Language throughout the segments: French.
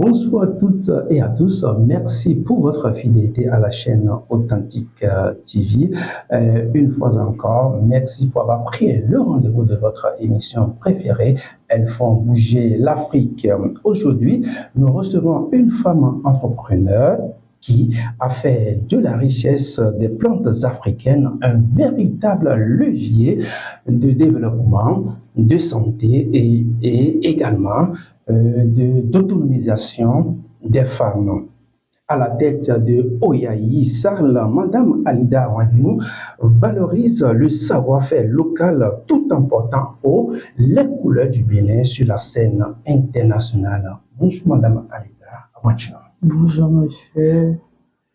Bonjour à toutes et à tous. Merci pour votre fidélité à la chaîne Authentique TV. Une fois encore, merci pour avoir pris le rendez-vous de votre émission préférée. Elles font bouger l'Afrique. Aujourd'hui, nous recevons une femme entrepreneur qui a fait de la richesse des plantes africaines un véritable levier de développement, de santé et également d'autonomisation des femmes. À la tête de Oyayi Sarl, Madame Alida Ouadimou valorise le savoir-faire local tout en portant haut les couleurs du Bénin sur la scène internationale. Bonjour Madame Alida Ouadimou. Bonjour monsieur.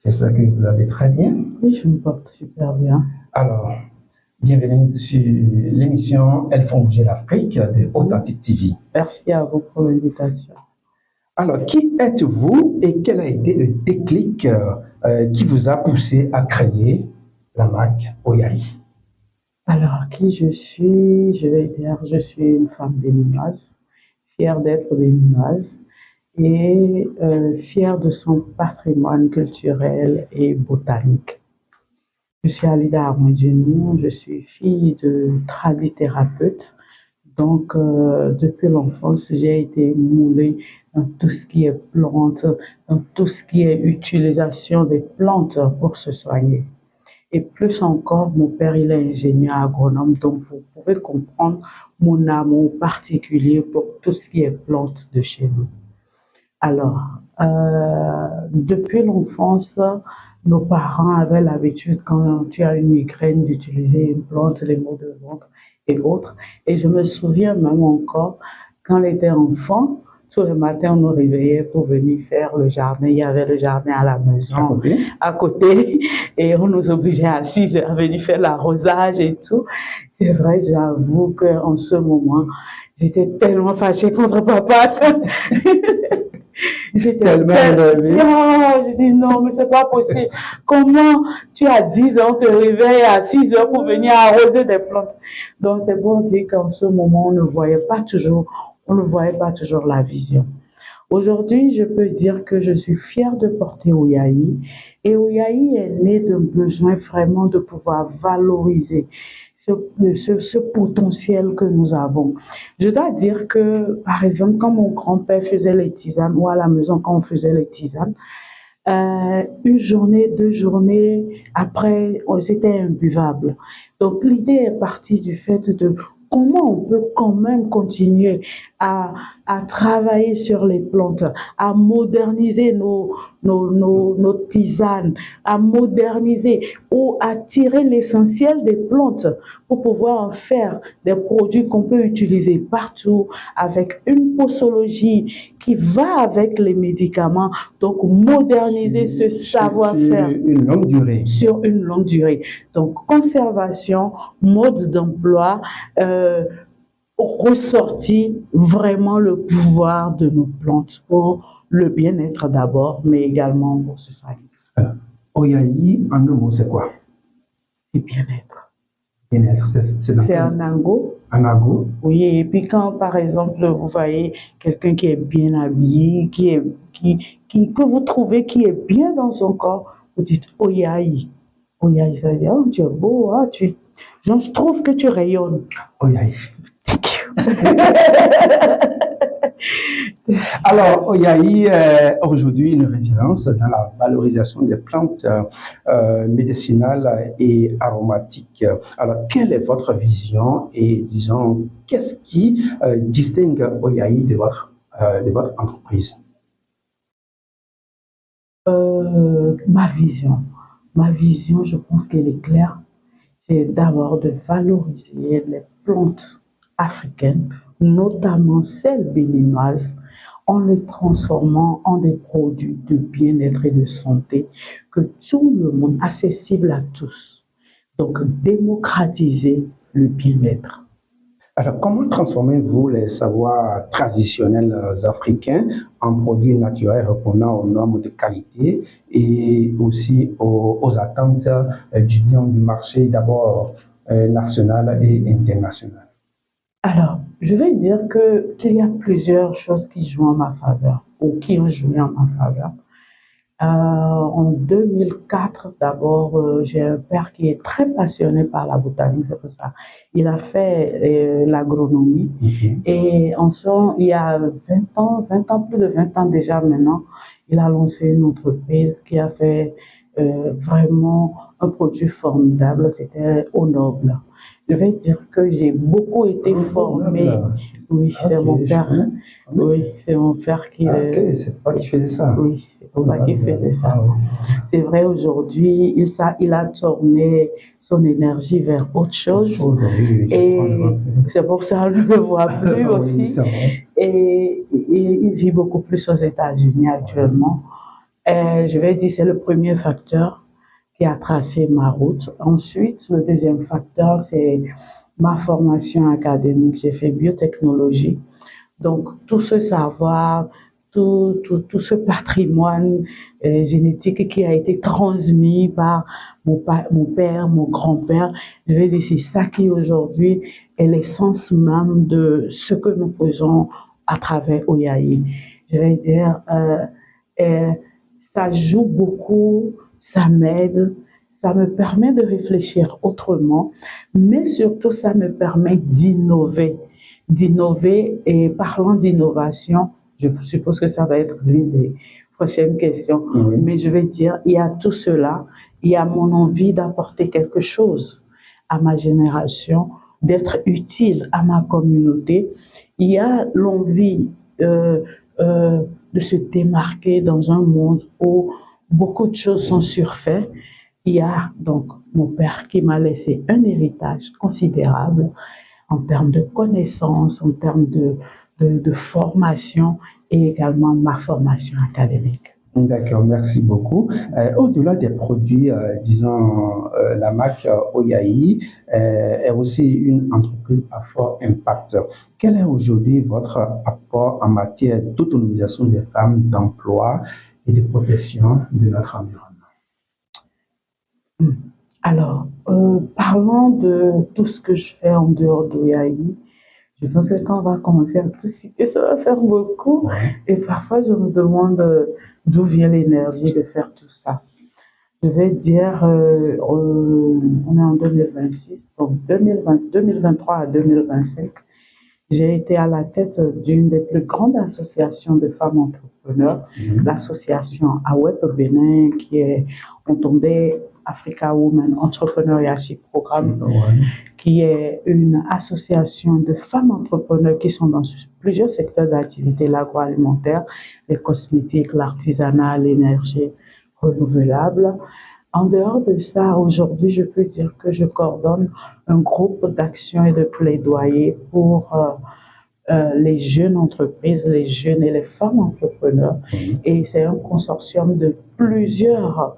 J'espère que vous allez très bien. Oui, je me porte super bien. Alors, bienvenue sur l'émission Elles font bouger l'Afrique de Authentique TV. Merci à vous pour l'invitation. Alors, qui êtes-vous et quel a été le déclic qui vous a poussé à créer la marque Oyayi? Alors, qui je suis? Je vais dire, je suis une femme béninoise, fière d'être béninoise et fière de son patrimoine culturel et botanique. Je suis Alida Ouadimou, je suis fille de tradithérapeute. Donc, depuis l'enfance, j'ai été moulée dans tout ce qui est plantes, dans tout ce qui est utilisation des plantes pour se soigner. Et plus encore, mon père, il est ingénieur agronome, donc vous pouvez comprendre mon amour particulier pour tout ce qui est plantes de chez nous. Alors, depuis l'enfance, nos parents avaient l'habitude, quand tu as une migraine, d'utiliser une plante, les maux de ventre et autres. Et je me souviens même encore, quand on était enfant, tous les matins, on nous réveillait pour venir faire le jardin. Il y avait le jardin à la maison, à côté, et on nous obligeait à 6 heures à venir faire l'arrosage et tout. C'est vrai, j'avoue qu'en ce moment, j'étais tellement fâchée contre papa. J'étais tellement énervée. Non, je dis non, mais c'est pas possible. Comment tu as 10 ans, on te réveille à 6 heures pour venir arroser des plantes? Donc c'est pour dire qu'en ce moment, on ne voyait pas toujours la vision. Aujourd'hui, je peux dire que je suis fière de porter Oyayi. Et Oyayi est né d'un besoin vraiment de pouvoir valoriser ce potentiel que nous avons. Je dois dire que, par exemple, quand mon grand-père faisait les tisanes, ou à la maison quand on faisait les tisanes, une journée, 2 journées, après, c'était imbuvable. Donc l'idée est partie du fait de comment on peut quand même continuer à travailler sur les plantes, à moderniser nos tisanes, à moderniser ou à tirer l'essentiel des plantes pour pouvoir en faire des produits qu'on peut utiliser partout avec une posologie qui va avec les médicaments. Donc moderniser ce savoir-faire sur une longue durée. Donc conservation, mode d'emploi, ressortir vraiment le pouvoir de nos plantes pour le bien-être d'abord, mais également pour se soigner. Oyayi, en un mot, c'est quoi? C'est bien-être. Bien-être, c'est un ango. Un ango? Oui, et puis quand, par exemple, vous voyez quelqu'un qui est bien habillé, que vous trouvez qui est bien dans son corps, vous dites Oyayi. Oyayi, ça veut dire, oh, tu es beau, ah, genre, je trouve que tu rayonnes. Oyayi. Alors, Oyayi est aujourd'hui une référence dans la valorisation des plantes médicinales et aromatiques. Alors, quelle est votre vision et, disons, qu'est-ce qui distingue Oyayi de votre entreprise? Ma vision, je pense qu'elle est claire. C'est d'abord de valoriser les plantes africaines, notamment celles béninoises, en les transformant en des produits de bien-être et de santé que tout le monde, accessible à tous. Donc, démocratiser le bien-être. Alors, comment transformez-vous les savoirs traditionnels africains en produits naturels répondant aux normes de qualité et aussi aux attentes du marché d'abord national et international? Alors, je vais dire qu'il y a plusieurs choses qui jouent en ma faveur. ou qui ont joué en ma faveur. En 2004, d'abord, j'ai un père qui est très passionné par la botanique, c'est pour ça. Il a fait l'agronomie. Et ensuite, il y a 20 ans, plus de 20 ans déjà maintenant, il a lancé une entreprise qui a fait vraiment un produit formidable, c'était Eau Noble. Je vais dire que j'ai beaucoup été formée. Oui, c'est mon père. Oui, c'est mon père qui. C'est pas qui faisait ça. Oui, c'est mon père qui faisait ça. C'est vrai, aujourd'hui, il a tourné son énergie vers autre chose. Et c'est pour ça qu'on ne le voit plus aussi. Et il vit beaucoup plus aux États-Unis actuellement. Je vais dire c'est le premier facteur qui a tracé ma route. Ensuite, le deuxième facteur, c'est ma formation académique. J'ai fait biotechnologie. Donc, tout ce savoir, tout ce patrimoine génétique qui a été transmis par mon père, mon grand-père, je vais dire c'est ça qui aujourd'hui est l'essence même de ce que nous faisons à travers Oyayi. Je vais dire, ça joue beaucoup, ça m'aide, ça me permet de réfléchir autrement, mais surtout ça me permet d'innover. Et parlant d'innovation, je suppose que ça va être l'une des prochaines questions, mais je vais dire, il y a tout cela, il y a mon envie d'apporter quelque chose à ma génération, d'être utile à ma communauté, il y a l'envie de se démarquer dans un monde où beaucoup de choses sont surfaites. Il y a donc mon père qui m'a laissé un héritage considérable en termes de connaissances, en termes de formation et également ma formation académique. D'accord, merci beaucoup. Au-delà des produits, disons, la marque Oyayi est aussi une entreprise à fort impact. Quel est aujourd'hui votre apport en matière d'autonomisation des femmes, d'emploi et de protection de notre environnement? Alors, parlons de tout ce que je fais en dehors d'Oyayi. Je pense que quand on va commencer à tout citer, ça va faire beaucoup. Et parfois, je me demande d'où vient l'énergie de faire tout ça. Je vais dire, on est en 2026, donc 2023 à 2025, j'ai été à la tête d'une des plus grandes associations de femmes entrepreneurs, l'association AWEP Bénin, qui est entendée Africa Women Entrepreneurship Programme, qui est une association de femmes entrepreneurs qui sont dans plusieurs secteurs d'activité, l'agroalimentaire, les cosmétiques, l'artisanat, l'énergie renouvelable. En dehors de ça, aujourd'hui, je peux dire que je coordonne un groupe d'action et de plaidoyer pour les jeunes entreprises, les jeunes et les femmes entrepreneurs. Et c'est un consortium de plusieurs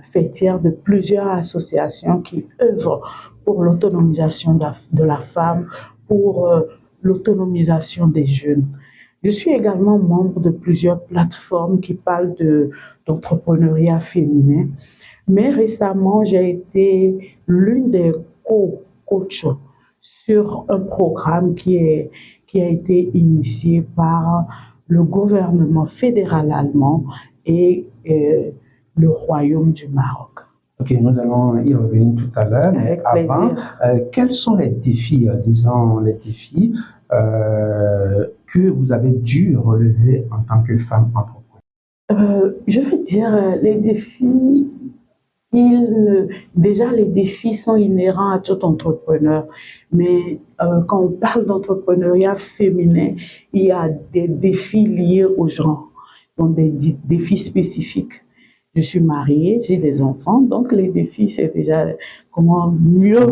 fêtières, de plusieurs associations qui œuvrent pour l'autonomisation de la femme, pour l'autonomisation des jeunes. Je suis également membre de plusieurs plateformes qui parlent d'entrepreneuriat féminin, mais récemment, j'ai été l'une des co-coachs sur un programme qui a été initié par le gouvernement fédéral allemand et le Royaume du Maroc. Ok, nous allons y revenir tout à l'heure, mais avant, quels sont les défis, disons les défis que vous avez dû relever en tant que femme entrepreneur? Je veux dire, les défis, déjà les défis sont inhérents à tout entrepreneur, mais quand on parle d'entrepreneuriat féminin, il y a des défis liés au genre, donc des défis spécifiques. Je suis mariée, j'ai des enfants, donc les défis, c'est déjà comment mieux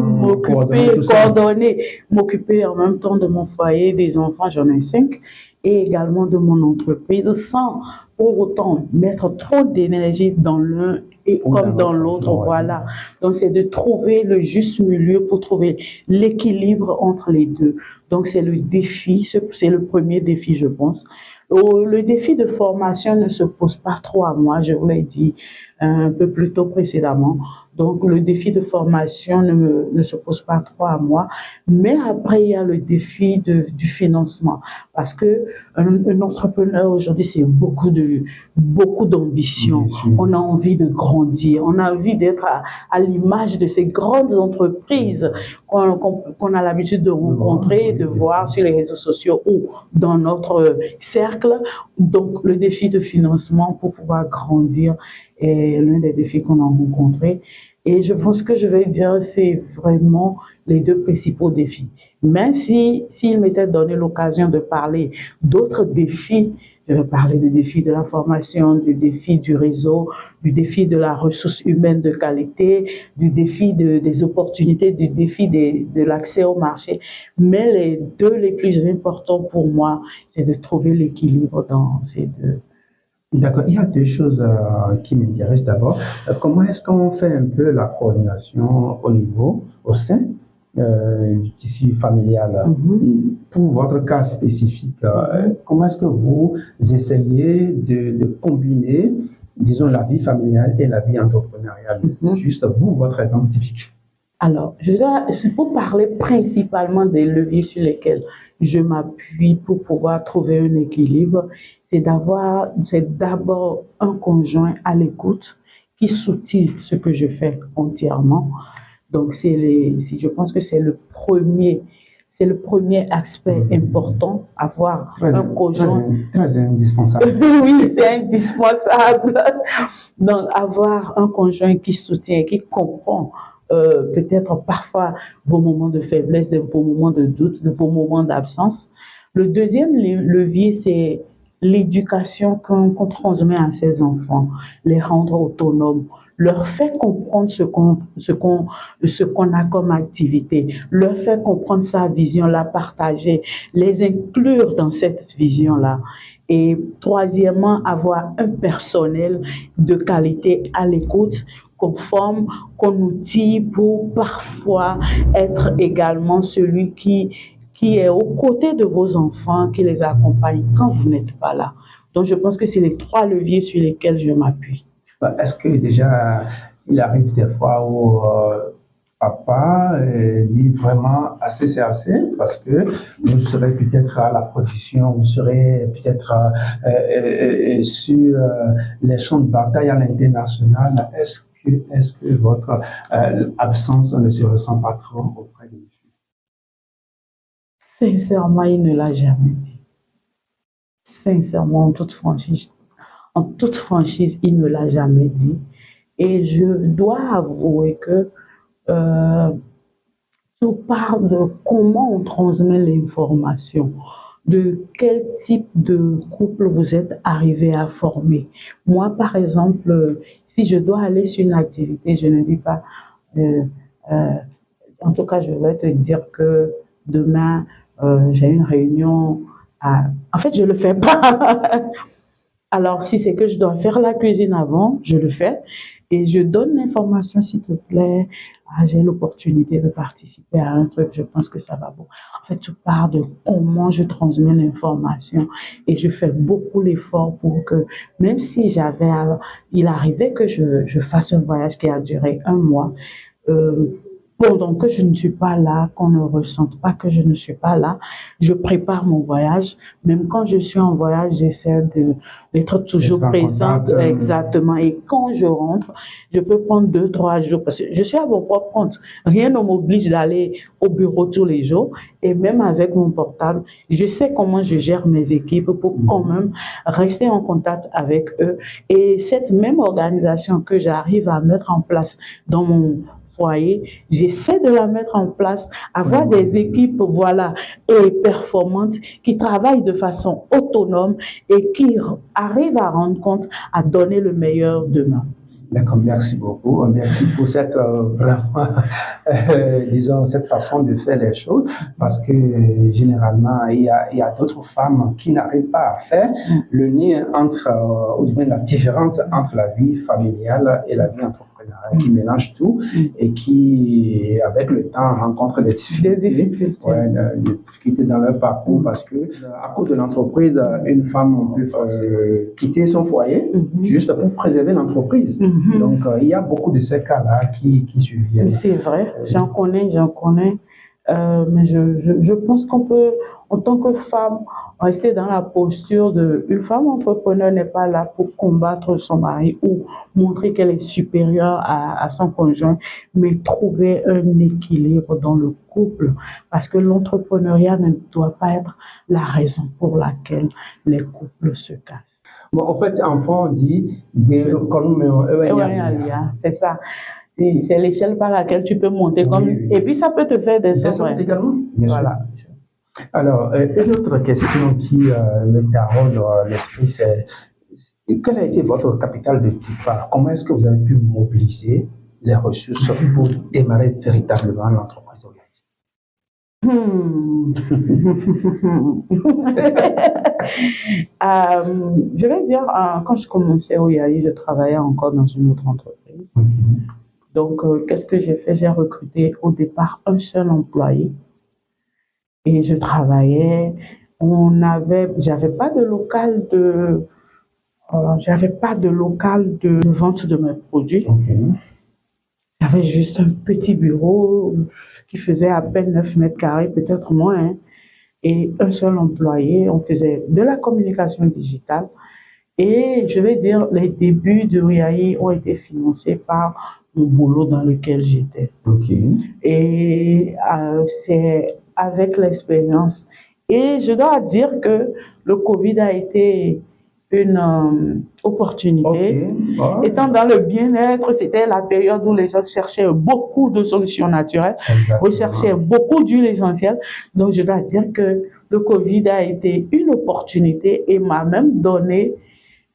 coordonner, m'occuper en même temps de mon foyer, des enfants, j'en ai 5, et également de mon entreprise, sans pour autant mettre trop d'énergie dans l'un et comme dans l'autre, voilà. Donc, c'est de trouver le juste milieu pour trouver l'équilibre entre les deux. Donc, c'est le défi, c'est le premier défi, je pense. Le défi de formation ne se pose pas trop à moi, je vous l'ai dit un peu plus tôt précédemment. Donc, le défi de formation ne se pose pas trop à moi. Mais après, il y a le défi du financement. Parce que un entrepreneur aujourd'hui, c'est beaucoup d'ambition. On a envie de grandir. On a envie d'être à l'image de ces grandes entreprises qu'on a l'habitude de rencontrer, de voir sur les réseaux sociaux ou dans notre cercle. Donc, le défi de financement pour pouvoir grandir est l'un des défis qu'on a rencontrés. Et je pense que je vais dire, c'est vraiment les deux principaux défis. Même s'il m'était donné l'occasion de parler d'autres défis, je vais parler du défi de la formation, du défi du réseau, du défi de la ressource humaine de qualité, du défi des opportunités, du défi de l'accès au marché. Mais les deux les plus importants pour moi, c'est de trouver l'équilibre dans ces deux. D'accord, il y a deux choses qui m'intéressent d'abord. Comment est-ce qu'on fait un peu la coordination au sein du tissu familial? Pour votre cas spécifique, comment est-ce que vous essayez de combiner, disons, la vie familiale et la vie entrepreneuriale? Juste vous, votre exemple typique. Alors, pour parler principalement des leviers sur lesquels je m'appuie pour pouvoir trouver un équilibre, c'est d'abord un conjoint à l'écoute qui soutient ce que je fais entièrement. Donc, je pense que c'est le premier aspect important, avoir un conjoint. Très indispensable. Oui, c'est indispensable. Donc, avoir un conjoint qui soutient, qui comprend peut-être parfois vos moments de faiblesse, vos moments de doute, vos moments d'absence. Le deuxième levier, c'est l'éducation qu'on transmet à ses enfants, les rendre autonomes, leur faire comprendre ce qu'on a comme activité, leur faire comprendre sa vision, la partager, les inclure dans cette vision-là. Et troisièmement, avoir un personnel de qualité à l'écoute, qu'on forme, qu'on outille pour parfois être également celui qui est aux côtés de vos enfants, qui les accompagne quand vous n'êtes pas là. Donc, je pense que c'est les trois leviers sur lesquels je m'appuie. Est-ce que déjà, il arrive des fois où papa dit vraiment assez c'est assez, parce que vous serez peut-être à la production, vous serez peut-être sur les champs de bataille à l'international. Est-ce que votre absence ne se ressent pas trop auprès de lui? Sincèrement, il ne l'a jamais dit. Sincèrement, en toute franchise, il ne l'a jamais dit. Et je dois avouer que tout part de comment on transmet l'information, de quel type de couple vous êtes arrivé à former. Moi, par exemple, si je dois aller sur une activité, je ne dis pas, en tout cas, je vais te dire que demain, j'ai une réunion en fait, je ne le fais pas. Alors, si c'est que je dois faire la cuisine avant, je le fais. Et je donne l'information, s'il te plaît. J'ai l'opportunité de participer à un truc, je pense que ça va bon. En fait, tu parles de comment je transmets l'information et je fais beaucoup l'effort pour que, même si il arrivait que je fasse un voyage qui a duré 1 mois, pendant que je ne suis pas là, qu'on ne ressente pas que je ne suis pas là, je prépare mon voyage. Même quand je suis en voyage, j'essaie d'être toujours présente. Exactement. Et quand je rentre, je peux prendre 2-3 jours parce que je suis à mon propre compte. Rien ne m'oblige d'aller au bureau tous les jours. Et même avec mon portable, je sais comment je gère mes équipes pour quand même rester en contact avec eux. Et cette même organisation que j'arrive à mettre en place dans mon foyer, j'essaie de la mettre en place, avoir des équipes, voilà, et performantes qui travaillent de façon autonome et qui arrivent à rendre compte, à donner le meilleur d'eux-mêmes. D'accord, merci beaucoup. Merci pour cette vraiment, disons, cette façon de faire les choses, parce que généralement, il y a d'autres femmes qui n'arrivent pas à faire le lien entre, ou du moins la différence entre la vie familiale et la vie entrepreneuriale, qui mélangent tout et qui, avec le temps, rencontrent des difficultés, des difficultés dans leur parcours, parce que à cause de l'entreprise, une femme peut quitter son foyer juste pour préserver l'entreprise. Donc, il y a beaucoup de ces cas-là qui surviennent. C'est vrai, j'en connais. Mais je pense qu'on peut, en tant que femme, rester dans la posture de... Une femme entrepreneur n'est pas là pour combattre son mari ou montrer qu'elle est supérieure à son conjoint, mais trouver un équilibre dans le couple. Parce que l'entrepreneuriat ne doit pas être la raison pour laquelle les couples se cassent. Bon, en fait, en fond, on dit... C'est ça. C'est l'échelle par laquelle tu peux monter. Oui. Et puis, ça peut te faire descendre. Également, bien voilà. Sûr. Alors, une autre question qui me taraude l'esprit, c'est quel a été votre capital de départ? Comment est-ce que vous avez pu mobiliser les ressources pour démarrer véritablement l'entreprise Oyali? Je vais dire, quand je commençais Oyali, je travaillais encore dans une autre entreprise. Donc, qu'est-ce que j'ai fait? J'ai recruté au départ un seul employé et je travaillais. J'avais pas de local de vente de mes produits. J'avais juste un petit bureau qui faisait à peine 9 mètres carrés, peut-être moins, et un seul employé. On faisait de la communication digitale. Et je vais dire, les débuts de Oyali ont été financés par mon boulot dans lequel j'étais. Et c'est avec l'expérience. Et je dois dire que le Covid a été une opportunité. Étant dans le bien-être, c'était la période où les gens cherchaient beaucoup de solutions naturelles, recherchaient beaucoup d'huiles essentielles. Donc, je dois dire que le Covid a été une opportunité et m'a même donné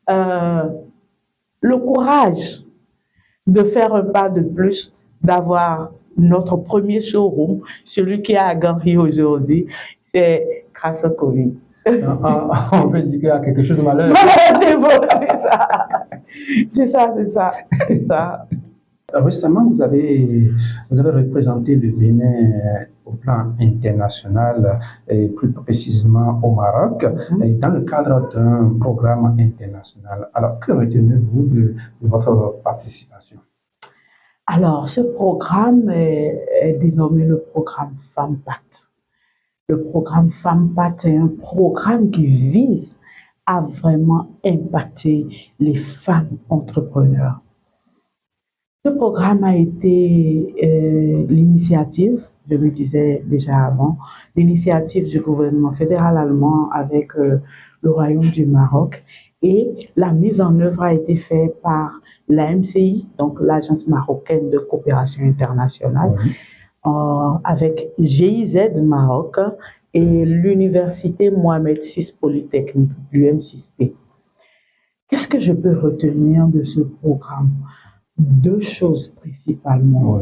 le courage de faire un pas de plus, d'avoir notre premier showroom, celui qui est à Gary aujourd'hui, c'est grâce au Covid. On peut dire qu'il y a quelque chose de malheur. C'est ça. Récemment, vous avez représenté le Bénin au plan international, et plus précisément au Maroc, dans le cadre d'un programme international. Alors, que retenez-vous de votre participation? Alors, ce programme est dénommé le programme FemmePact. Le programme FemmePact est un programme qui vise à vraiment impacter les femmes entrepreneurs. Ce programme a été l'initiative, je le disais déjà avant, l'initiative du gouvernement fédéral allemand avec le Royaume du Maroc, et la mise en œuvre a été faite par l'AMCI, donc l'Agence marocaine de coopération internationale, avec GIZ Maroc et l'Université Mohamed VI Polytechnique, l'UM6P. Qu'est-ce que je peux retenir de ce programme? Deux choses principalement.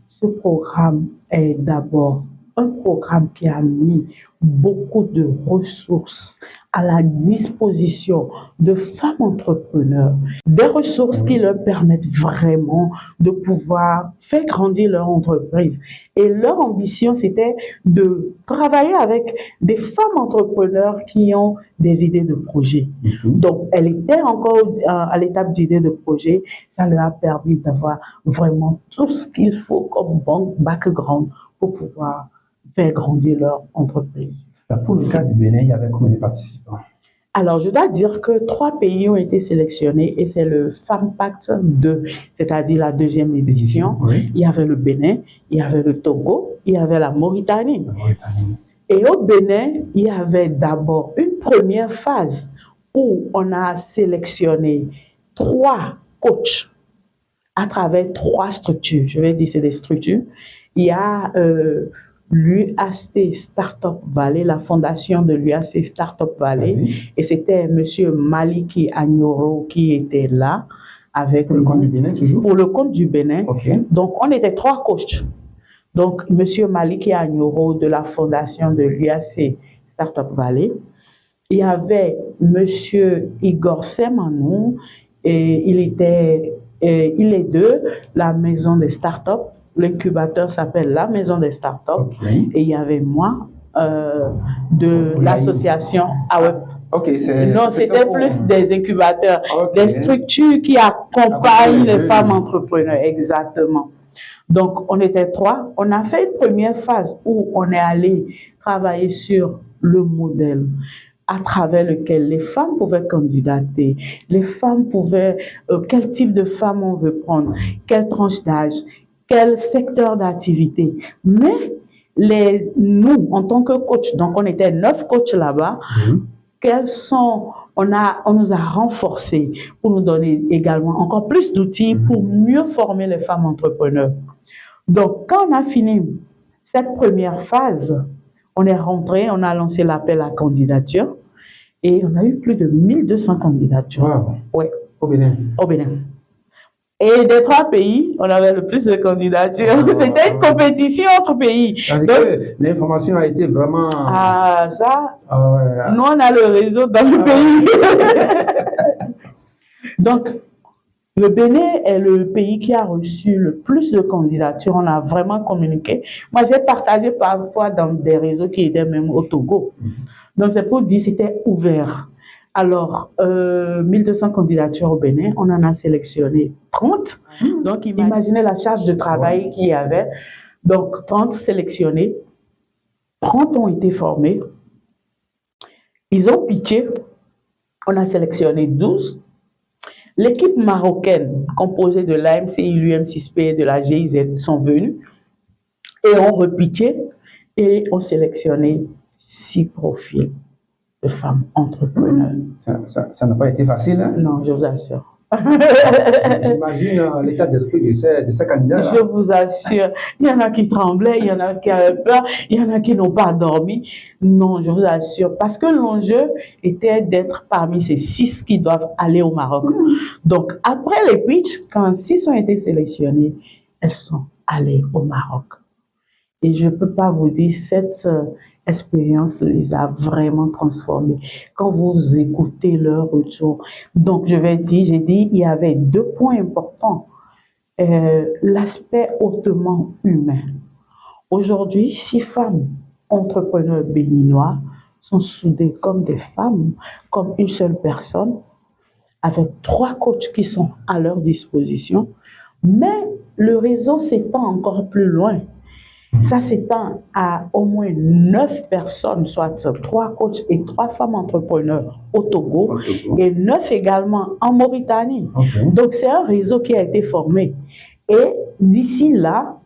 Ce programme est d'abord un programme qui a mis beaucoup de ressources à la disposition de femmes entrepreneurs, des ressources qui leur permettent vraiment de pouvoir faire grandir leur entreprise. Et leur ambition, c'était de travailler avec des femmes entrepreneurs qui ont des idées de projet. Donc, elles étaient encore à l'étape d'idées de projet. Ça leur a permis d'avoir vraiment tout ce qu'il faut comme bon background pour pouvoir faire grandir leur entreprise. Pour le cas du Bénin, il y avait combien de participants? Alors, je dois dire que 3 pays ont été sélectionnés et c'est le FemmePact 2, c'est-à-dire la 2e édition. Il y avait le Bénin, il y avait le Togo, il y avait la Mauritanie. Et au Bénin, il y avait d'abord une première phase où on a sélectionné 3 coachs à travers 3 structures. Je vais dire c'est des structures. Il y a l'UAC Startup Valley, la fondation de l'UAC Startup Valley, et c'était M. Maliki Agnoro qui était là avec Pour le compte du Bénin, toujours? Pour le compte du Bénin. OK. Donc, on était 3 coachs. Donc, M. Maliki Agnoro de la fondation de l'UAC Startup Valley. Il y avait M. Igor Semanou, et il est de la maison des startups. L'incubateur s'appelle la maison des startups. Okay. Et il y avait moi de l'association AWEP. Okay, non, c'était plus des incubateurs, des structures qui accompagnent les femmes entrepreneurs. Exactement. Donc, on était 3. On a fait une première phase où on est allé travailler sur le modèle à travers lequel les femmes pouvaient candidater, les femmes pouvaient, quel type de femme on veut prendre, quelle tranche d'âge, quel secteur d'activité. Mais nous, en tant que coach, donc on était 9 coachs là-bas, on nous a renforcés pour nous donner également encore plus d'outils pour mieux former les femmes entrepreneurs. Donc, quand on a fini cette première phase, on est rentré, on a lancé l'appel à candidature et on a eu plus de 1200 candidatures. Wow. Ouais. Au Bénin. Au Bénin. Et des 3 pays, on avait le plus de candidatures. C'était une compétition entre pays. L'information a été vraiment... Ah, ça, nous on a le réseau dans le pays. Donc, le Bénin est le pays qui a reçu le plus de candidatures. On a vraiment communiqué. Moi, j'ai partagé parfois dans des réseaux qui étaient même au Togo. Donc, c'est pour dire que c'était ouvert. Alors, 1200 candidatures au Bénin, on en a sélectionné 30. Donc, imaginez la charge de travail qu'il y avait. Donc, 30 sélectionnés, 30 ont été formés. Ils ont pitché. On a sélectionné 12. L'équipe marocaine, composée de l'AMCI, l'UM6P et de la GIZ, sont venus et ont repitché et ont sélectionné 6 profils de femmes entrepreneurs. Ça n'a pas été facile, hein? Non, je vous assure. J'imagine l'état d'esprit de ces candidats. Je vous assure, il y en a qui tremblaient, il y en a qui avaient peur, il y en a qui n'ont pas dormi. Non, je vous assure, parce que l'enjeu était d'être parmi ces 6 qui doivent aller au Maroc. Donc, après les pitchs, quand 6 ont été sélectionnés, elles sont allées au Maroc. Et je ne peux pas vous dire, cette expérience les a vraiment transformées. Quand vous écoutez leur retour, donc j'ai dit, il y avait 2 points importants. L'aspect hautement humain. Aujourd'hui, 6 femmes entrepreneurs béninois sont soudées comme des femmes, comme une seule personne, avec 3 coachs qui sont à leur disposition. Mais le réseau s'étend encore plus loin. Ça s'étend à au moins 9 personnes, soit 3 coachs et 3 femmes entrepreneurs au Togo et 9 également en Mauritanie. Donc, c'est un réseau qui a été formé. Et d'ici là,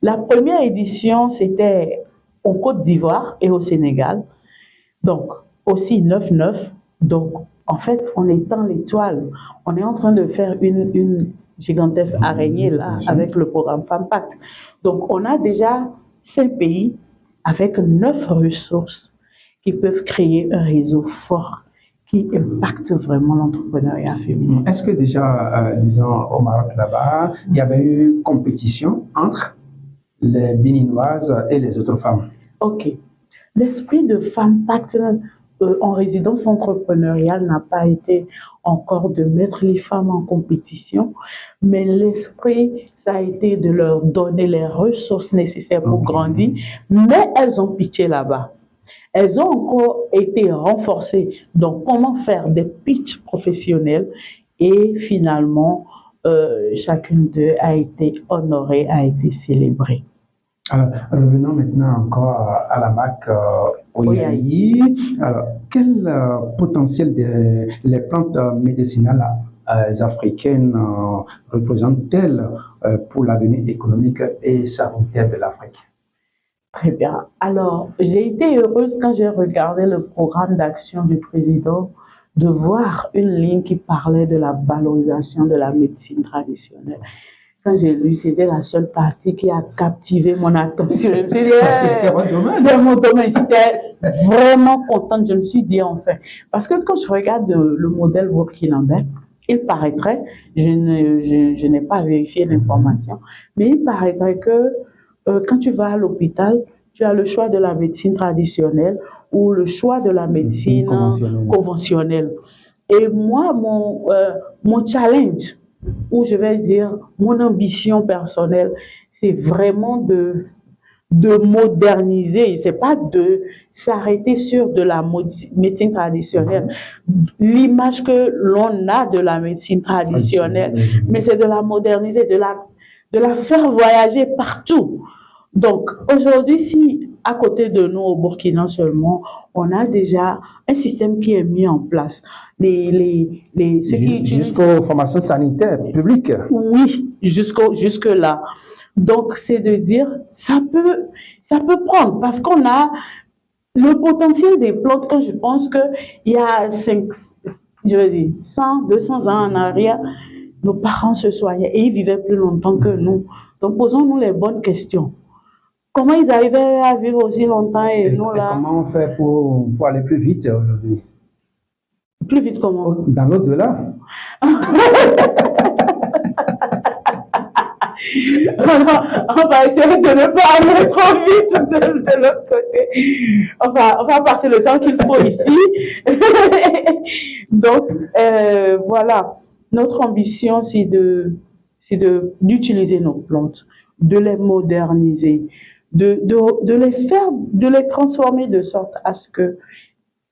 la première édition, c'était en Côte d'Ivoire et au Sénégal. Donc, aussi 9-9. Donc, en fait, on étend l'étoile. On est en train de faire une gigantesque araignée là, avec le programme FemPact. Donc, on a déjà 5 pays avec 9 ressources qui peuvent créer un réseau fort qui impacte vraiment l'entrepreneuriat féminin. Est-ce que déjà, disons, au Maroc là-bas, il y avait eu compétition entre les Béninoises et les autres femmes? Ok. L'esprit de FemPact en résidence entrepreneuriale n'a pas été encore de mettre les femmes en compétition, mais l'esprit, ça a été de leur donner les ressources nécessaires pour grandir, mais elles ont pitché là-bas. Elles ont encore été renforcées. Donc, comment faire des pitchs professionnels et finalement, chacune d'eux a été honorée, a été célébrée. Alors, revenons maintenant encore à la marque Oyayi. Alors, quel potentiel les plantes médicinales africaines représentent-elles pour l'avenir économique et sanitaire de l'Afrique? Très bien. Alors, j'ai été heureuse quand j'ai regardé le programme d'action du président de voir une ligne qui parlait de la valorisation de la médecine traditionnelle. Quand j'ai lu, c'était la seule partie qui a captivé mon attention. Je me suis dit, parce que c'était votre domaine. C'est mon domaine. J'étais vraiment contente. Je me suis dit, enfin, parce que quand je regarde le modèle burkinabé, il paraîtrait, je n'ai pas vérifié l'information, mais il paraîtrait que quand tu vas à l'hôpital, tu as le choix de la médecine traditionnelle ou le choix de la médecine conventionnelle. Et moi, mon challenge, ou je vais dire mon ambition personnelle, c'est vraiment de moderniser, c'est pas de s'arrêter sur de la médecine traditionnelle, l'image que l'on a de la médecine traditionnelle, mais c'est de la moderniser, de la faire voyager partout. Donc, aujourd'hui, si à côté de nous, au Burkina seulement, on a déjà un système qui est mis en place. Jusqu'aux formations sanitaires publiques. Oui, jusque-là. Donc, c'est de dire, ça peut prendre, parce qu'on a le potentiel des plantes, quand je pense qu'il y a 100, 200 ans en arrière, nos parents se soignaient et ils vivaient plus longtemps que nous. Donc, posons-nous les bonnes questions. Comment ils arrivaient à vivre aussi longtemps et nous là? Comment on fait pour aller plus vite aujourd'hui? Plus vite comment? Dans l'au-delà. On va essayer de ne pas aller trop vite de l'autre côté. On va passer le temps qu'il faut ici. Donc, voilà. Notre ambition, c'est d'utiliser nos plantes, de les moderniser, de les transformer de sorte à ce que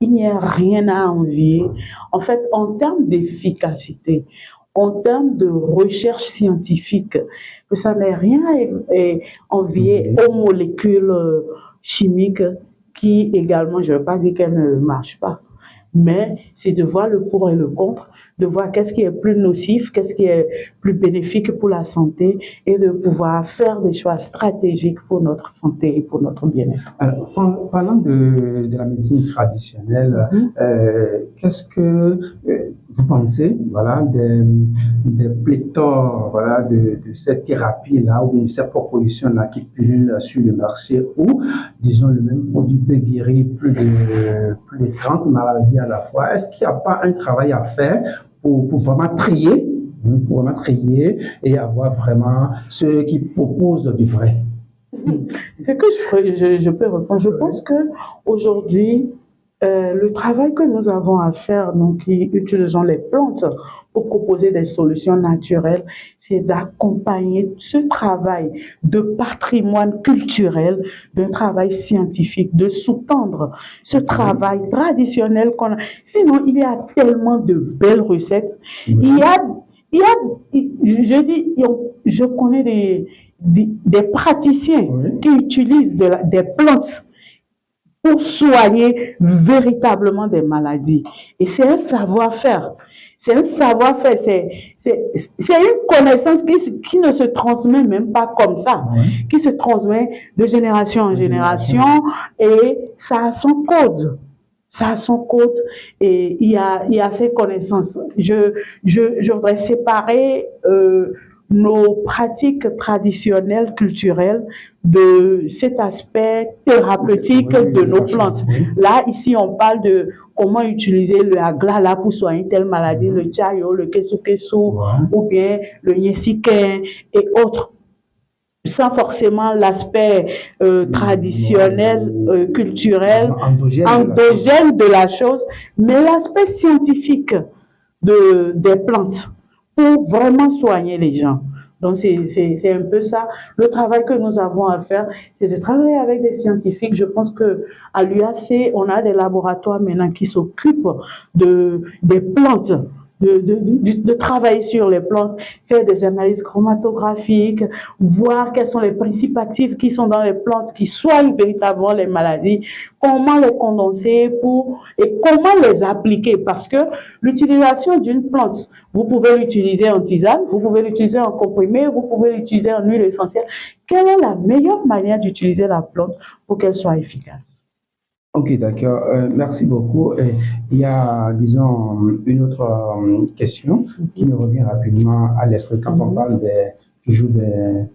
il n'y a rien à envier. En fait, en termes d'efficacité, en termes de recherche scientifique, que ça n'est rien à envier aux molécules chimiques qui également, je ne veux pas dire qu'elles ne marchent pas, mais c'est de voir le pour et le contre, de voir qu'est-ce qui est plus nocif, qu'est-ce qui est plus bénéfique pour la santé et de pouvoir faire des choix stratégiques pour notre santé et pour notre bien-être. Alors, parlant de la médecine traditionnelle, qu'est-ce que vous pensez, voilà, des pléthores, voilà, de cette thérapie-là ou de cette proposition-là qui pullule sur le marché où, disons, le même produit peut guérir plus de 30 maladies à la fois? Est-ce qu'il n'y a pas un travail à faire pour vraiment trier et avoir vraiment ceux qui proposent du vrai? Ce que je peux répondre, je pense que aujourd'hui, le travail que nous avons à faire, donc qui utilisons les plantes pour proposer des solutions naturelles, c'est d'accompagner ce travail de patrimoine culturel, d'un travail scientifique, de sous-tendre ce travail traditionnel qu'on a. Sinon, il y a tellement de belles recettes. Je connais des praticiens qui utilisent des plantes pour soigner véritablement des maladies. Et c'est un savoir-faire. C'est un savoir-faire, c'est une connaissance qui ne se transmet même pas comme ça, qui se transmet de génération en génération et ça a son code. Ça a son code et il y a ces connaissances. Je voudrais séparer nos pratiques traditionnelles, culturelles, de cet aspect thérapeutique de nos plantes. Là, ici, on parle de comment utiliser le aglala pour soigner telle maladie, le chayo, le kesu-kesu, ou bien le nyesiken et autres, sans forcément l'aspect traditionnel, culturel, endogène de la chose, mais l'aspect scientifique des plantes pour vraiment soigner les gens. Donc, c'est un peu ça. Le travail que nous avons à faire, c'est de travailler avec des scientifiques. Je pense qu'à l'UAC, on a des laboratoires maintenant qui s'occupent des plantes, de travailler sur les plantes, faire des analyses chromatographiques, voir quels sont les principes actifs qui sont dans les plantes, qui soignent véritablement les maladies, comment les condenser et comment les appliquer. Parce que l'utilisation d'une plante, vous pouvez l'utiliser en tisane, vous pouvez l'utiliser en comprimé, vous pouvez l'utiliser en huile essentielle. Quelle est la meilleure manière d'utiliser la plante pour qu'elle soit efficace? Ok, d'accord. Merci beaucoup. Il y a, disons, une autre question qui me revient rapidement à l'esprit quand on parle toujours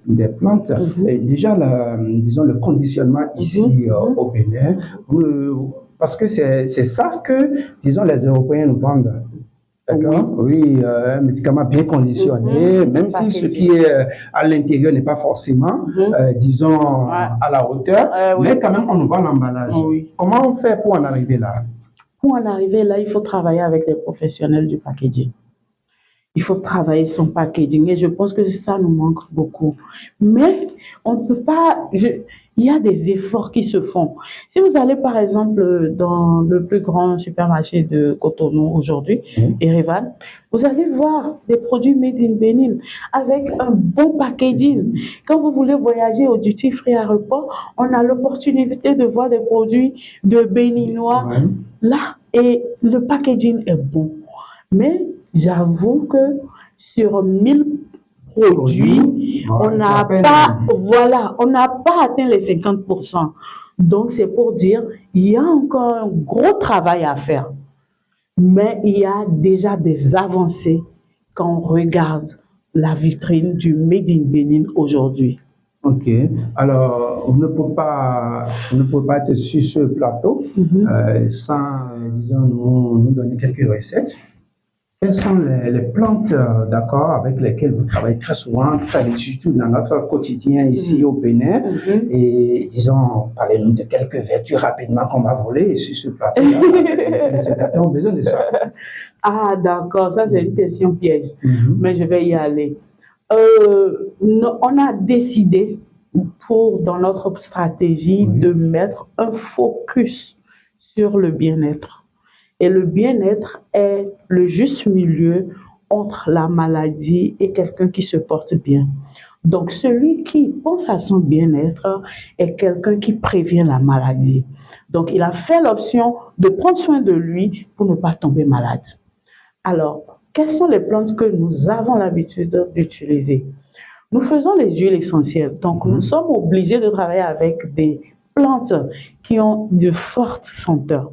des plantes. Et déjà, disons, le conditionnement ici au Bénin, parce que c'est ça que, disons, les Européens nous vendent. D'accord, oui, un médicament bien conditionné, même si ce qui est à l'intérieur n'est pas forcément, disons, à la hauteur, mais quand même, on voit l'emballage. Oui. Comment on fait pour en arriver là? Pour en arriver là, il faut travailler avec des professionnels du packaging. Il faut travailler son packaging et je pense que ça nous manque beaucoup. Mais on ne peut pas, il y a des efforts qui se font. Si vous allez par exemple dans le plus grand supermarché de Cotonou aujourd'hui, Erevan, vous allez voir des produits made in Bénin avec un bon packaging. Quand vous voulez voyager au duty free aéroport, on a l'opportunité de voir des produits de béninois là et le packaging est bon. Mais j'avoue que sur 1000 produits, on n'a pas, on n'a pas atteint les 50%. Donc, c'est pour dire, il y a encore un gros travail à faire. Mais il y a déjà des avancées quand on regarde la vitrine du Made in Bénin aujourd'hui. Ok. Alors, vous ne pouvez pas être sur ce plateau sans, disons, nous donner quelques recettes. Quelles sont les plantes, d'accord, avec lesquelles vous travaillez très souvent, surtout dans notre quotidien ici au Bénin? Et disons, parlez-nous de quelques vertus rapidement qu'on va voler sur ce plateau-là. Les spectateurs ont besoin de ça. Ah, d'accord, ça c'est une question piège, mais je vais y aller. On a décidé dans notre stratégie de mettre un focus sur le bien-être. Et le bien-être est le juste milieu entre la maladie et quelqu'un qui se porte bien. Donc, celui qui pense à son bien-être est quelqu'un qui prévient la maladie. Donc, il a fait l'option de prendre soin de lui pour ne pas tomber malade. Alors, quelles sont les plantes que nous avons l'habitude d'utiliser? Nous faisons les huiles essentielles. Donc, nous sommes obligés de travailler avec des plantes qui ont de fortes senteurs.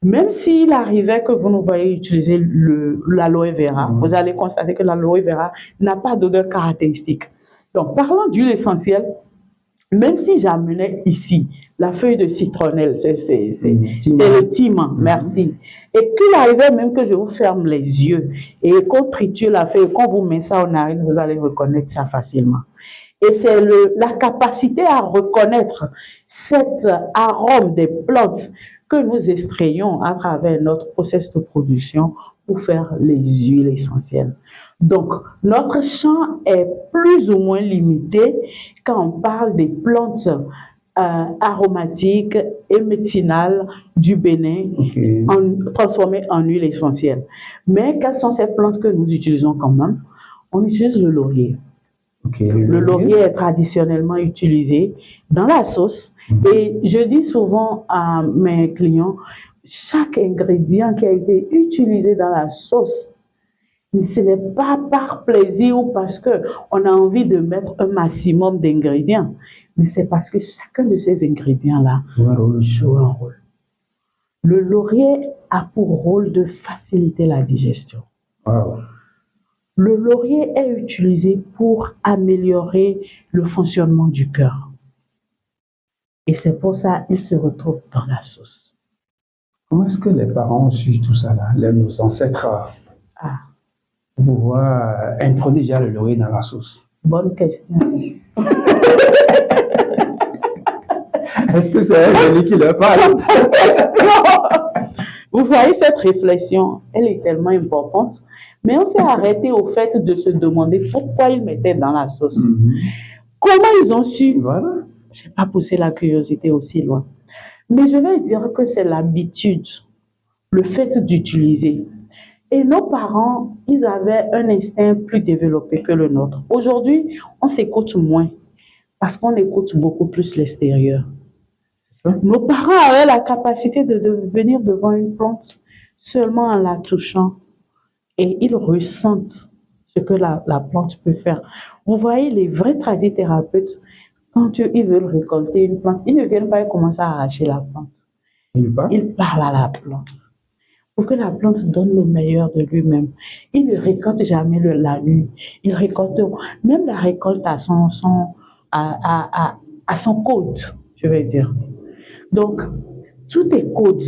Même s'il arrivait que vous nous voyez utiliser l'aloe vera, vous allez constater que l'aloe vera n'a pas d'odeur caractéristique. Donc, parlant d'huile essentielle, même si j'amenais ici la feuille de citronnelle, c'est le thyme, merci. Et qu'il arrivait même que je vous ferme les yeux et qu'on triture la feuille, qu'on vous met ça aux narines, vous allez reconnaître ça facilement. Et c'est la capacité à reconnaître cet arôme des plantes que nous extrayons à travers notre processus de production pour faire les huiles essentielles. Donc, notre champ est plus ou moins limité quand on parle des plantes aromatiques et médicinales du Bénin transformées en huile essentielle. Mais quelles sont ces plantes que nous utilisons quand même? On utilise le laurier. Le laurier est traditionnellement utilisé dans la sauce et je dis souvent à mes clients, chaque ingrédient qui a été utilisé dans la sauce, ce n'est pas par plaisir ou parce qu'on a envie de mettre un maximum d'ingrédients, mais c'est parce que chacun de ces ingrédients-là joue un rôle. Le laurier a pour rôle de faciliter la digestion. Wow. Le laurier est utilisé pour améliorer le fonctionnement du cœur. Et c'est pour ça qu'il se retrouve dans la sauce. Comment est-ce que les parents ont su tout ça là, nos ancêtres, pour pouvoir introduire déjà le laurier dans la sauce? Bonne question. Est-ce que c'est un génie qui leur parle? Vous voyez, cette réflexion, elle est tellement importante, mais on s'est arrêté au fait de se demander pourquoi ils mettaient dans la sauce. Comment ils ont su? Voilà. Je n'ai pas poussé la curiosité aussi loin. Mais je vais dire que c'est l'habitude, le fait d'utiliser. Et nos parents, ils avaient un instinct plus développé que le nôtre. Aujourd'hui, on s'écoute moins parce qu'on écoute beaucoup plus l'extérieur. Nos parents avaient la capacité de venir devant une plante seulement en la touchant et ils ressentent ce que la plante peut faire. Vous voyez, les vrais tradithérapeutes, quand ils veulent récolter une plante, ils ne viennent pas et commencent à arracher la plante. Ils parlent à la plante pour que la plante donne le meilleur de lui-même. Ils ne récoltent jamais la nuit. Ils récoltent, même la récolte à son code, je vais dire. Donc, tout est code.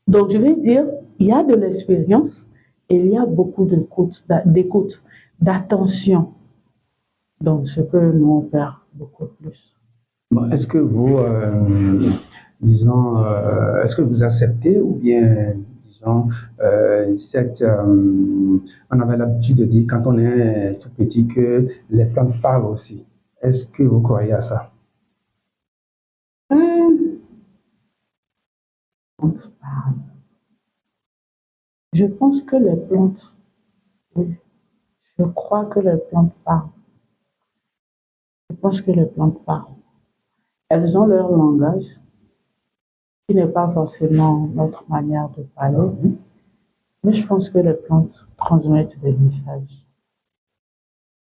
Donc, je vais dire, il y a de l'expérience et il y a beaucoup d'écoute, d'attention. Donc, ce que nous, on perd beaucoup plus. Bon, est-ce que vous, disons, est-ce que vous acceptez ou bien, disons, on avait l'habitude de dire quand on est tout petit que les plantes parlent aussi. Est-ce que vous croyez à ça? Hum, Je pense que les plantes, oui, je crois que les plantes parlent. Je pense que les plantes parlent. Elles ont leur langage, qui n'est pas forcément notre manière de parler, mais je pense que les plantes transmettent des messages.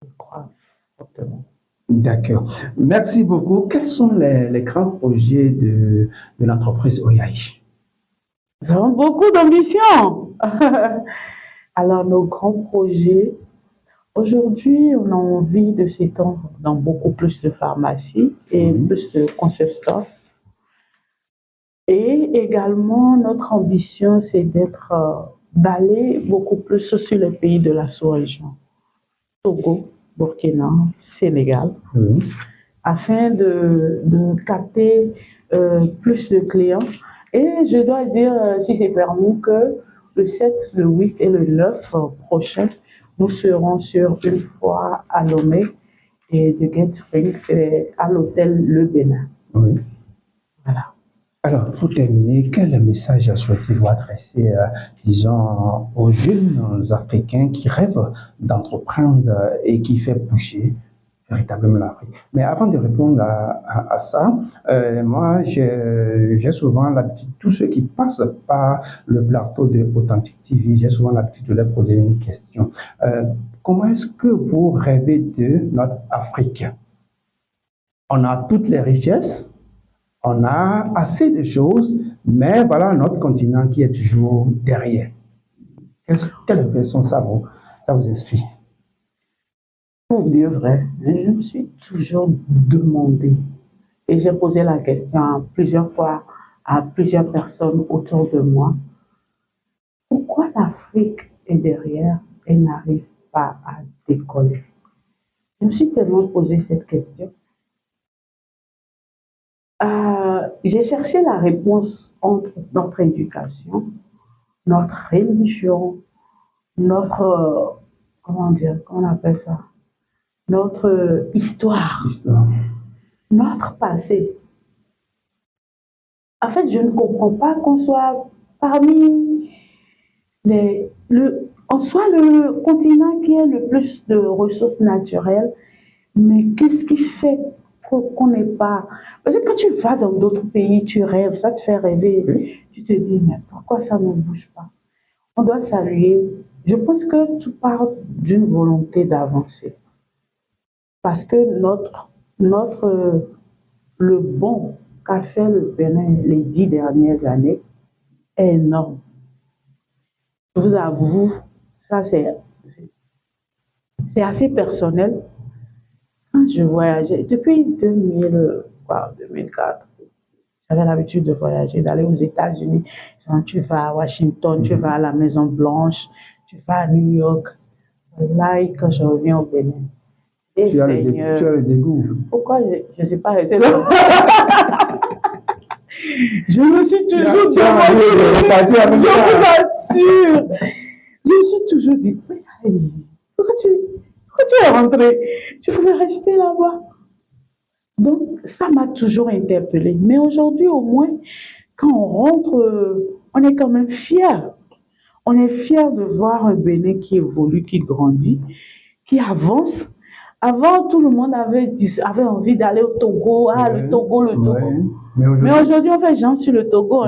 Je crois fortement. D'accord. Merci beaucoup. Quels sont les grands projets de l'entreprise Oyai? Nous avons beaucoup d'ambition. Alors, nos grands projets, aujourd'hui, on a envie de s'étendre dans beaucoup plus de pharmacies et plus de concept stores. Et également, notre ambition, c'est d'aller beaucoup plus sur les pays de la sous-région. Togo, Burkina, Sénégal, afin de capter plus de clients. Et je dois dire, si c'est permis, que le 7, le 8 et le 9 prochain, nous serons sur une fois à Lomé et de Gatespring, c'est à l'hôtel Le Bénin. Oui. Voilà. Alors, pour terminer, quel message souhaitez-vous adresser, disons, aux jeunes Africains qui rêvent d'entreprendre et qui fait bouger véritablement l'Afrique? Mais avant de répondre à ça, moi, j'ai souvent l'habitude, tous ceux qui passent par le plateau de Authentic TV, j'ai souvent l'habitude de leur poser une question. Comment est-ce que vous rêvez de notre Afrique? On a toutes les richesses. On a assez de choses, mais voilà notre continent qui est toujours derrière. Quelle réflexion ça vous inspire? Pour dire vrai, je me suis toujours demandé, et j'ai posé la question plusieurs fois à plusieurs personnes autour de moi, pourquoi l'Afrique est derrière et n'arrive pas à décoller? Je me suis tellement posé cette question. J'ai cherché la réponse entre notre éducation, notre religion, notre, comment on appelle ça, notre histoire, notre passé. En fait, je ne comprends pas qu'on soit parmi on soit le continent qui a le plus de ressources naturelles, mais qu'est-ce qui fait qu'on n'est pas... Parce que quand tu vas dans d'autres pays, tu rêves, ça te fait rêver. Oui. Tu te dis, mais pourquoi ça ne bouge pas? On doit saluer. Je pense que tout part d'une volonté d'avancer. Parce que le bond qu'a fait le Bénin les 10 dernières années est énorme. Je vous avoue, ça c'est assez personnel. Quand je voyageais, depuis 2004, j'avais l'habitude de voyager, d'aller aux États-Unis. Tu vas à Washington, tu vas à la Maison Blanche, tu vas à New York. Là, quand je reviens au Bénin, tu as le dégoût. Pourquoi je ne suis pas restée là? Je me suis toujours dit, je vous assure, je me suis toujours dit, mais pourquoi tu es rentré? Tu pouvais rester là-bas. Donc, ça m'a toujours interpellée. Mais aujourd'hui, au moins, quand on rentre, on est quand même fiers. On est fiers de voir un Bénin qui évolue, qui grandit, qui avance. Avant, tout le monde avait envie d'aller au Togo. Ah, le Togo, le Togo. Mais aujourd'hui, on fait genre sur le Togo.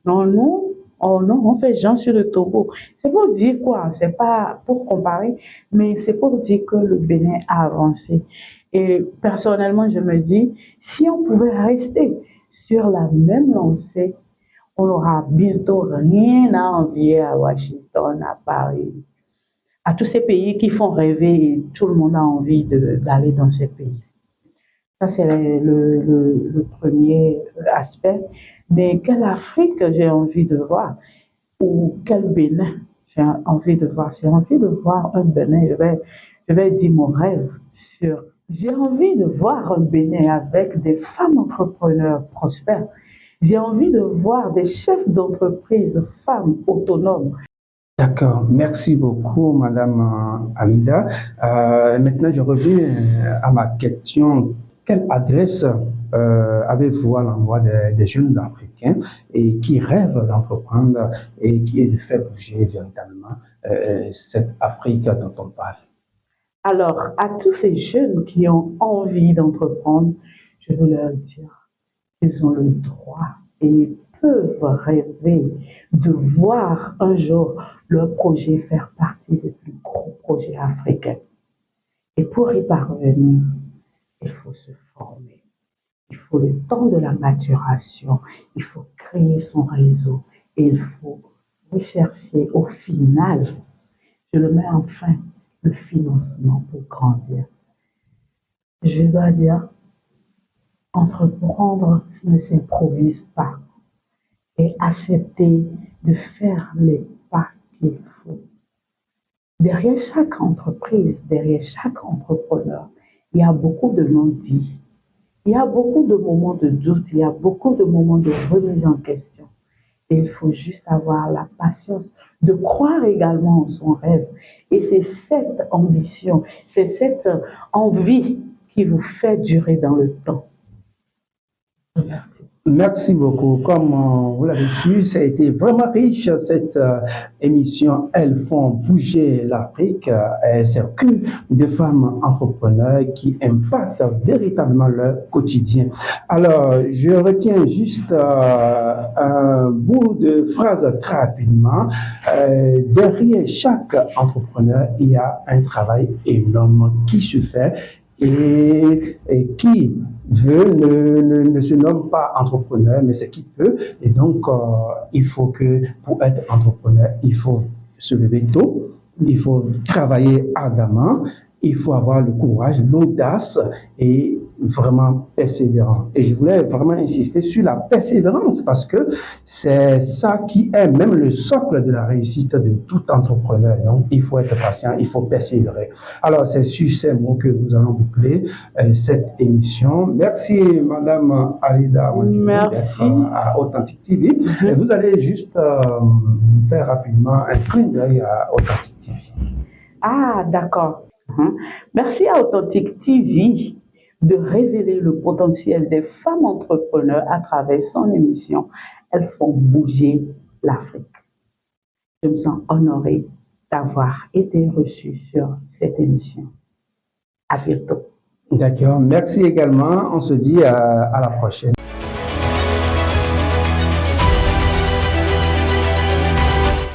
Non, non, on fait genre sur le Togo. C'est pour dire quoi? C'est pas pour comparer, mais c'est pour dire que le Bénin a avancé. Et personnellement, je me dis, si on pouvait rester sur la même lancée, on n'aura bientôt rien à envier à Washington, à Paris, à tous ces pays qui font rêver et tout le monde a envie d'aller dans ces pays. Ça, c'est le premier aspect. Mais quelle Afrique j'ai envie de voir? ou quel Bénin j'ai envie de voir. J'ai envie de voir un Bénin, je vais dire mon rêve sur. J'ai envie de voir un Bénin avec des femmes entrepreneurs prospères. J'ai envie de voir des chefs d'entreprise femmes autonomes. D'accord, merci beaucoup, Madame Amida. Maintenant, je reviens à ma question. Quelle adresse avez-vous à l'endroit des jeunes Africains et qui rêvent d'entreprendre et qui de faire bouger véritablement cette Afrique dont on parle? Alors, à tous ces jeunes qui ont envie d'entreprendre, je veux leur dire qu'ils ont le droit et ils peuvent rêver de voir un jour leur projet faire partie des plus gros projets africains. Et pour y parvenir, il faut se former. Il faut le temps de la maturation. Il faut créer son réseau. Et il faut rechercher au final, je le mets enfin, le financement pour grandir. Je dois dire, entreprendre ne s'improvise pas et accepter de faire les pas qu'il faut. Derrière chaque entreprise, derrière chaque entrepreneur, il y a beaucoup de non-dits. Il y a beaucoup de moments de doute, il y a beaucoup de moments de remise en question. Et il faut juste avoir la patience de croire également en son rêve. Et c'est cette ambition, c'est cette envie qui vous fait durer dans le temps. Merci. Merci beaucoup. Comme vous l'avez su, ça a été vraiment riche cette émission. Elles font bouger l'Afrique. C'est que des femmes entrepreneurs qui impactent véritablement leur quotidien. Alors, je retiens juste un bout de phrase très rapidement. Derrière chaque entrepreneur, il y a un travail énorme qui se fait. Et qui veut ne se nomme pas entrepreneur, mais c'est qui peut. Et donc, il faut que pour être entrepreneur, il faut se lever tôt, il faut travailler ardemment, il faut avoir le courage, l'audace et vraiment persévérant. Et je voulais vraiment insister sur la persévérance parce que c'est ça qui est même le socle de la réussite de tout entrepreneur. Donc, il faut être patient, il faut persévérer. Alors, c'est sur ces mots que nous allons boucler cette émission. Merci, Madame Alida Merci. À Authentic TV. Et vous allez juste faire rapidement un clin d'œil à Authentic TV. Ah, d'accord. Merci à Authentic TV de révéler le potentiel des femmes entrepreneurs à travers son émission. Elles font bouger l'Afrique. Je me sens honorée d'avoir été reçue sur cette émission. À bientôt. D'accord. Merci également. On se dit à la prochaine.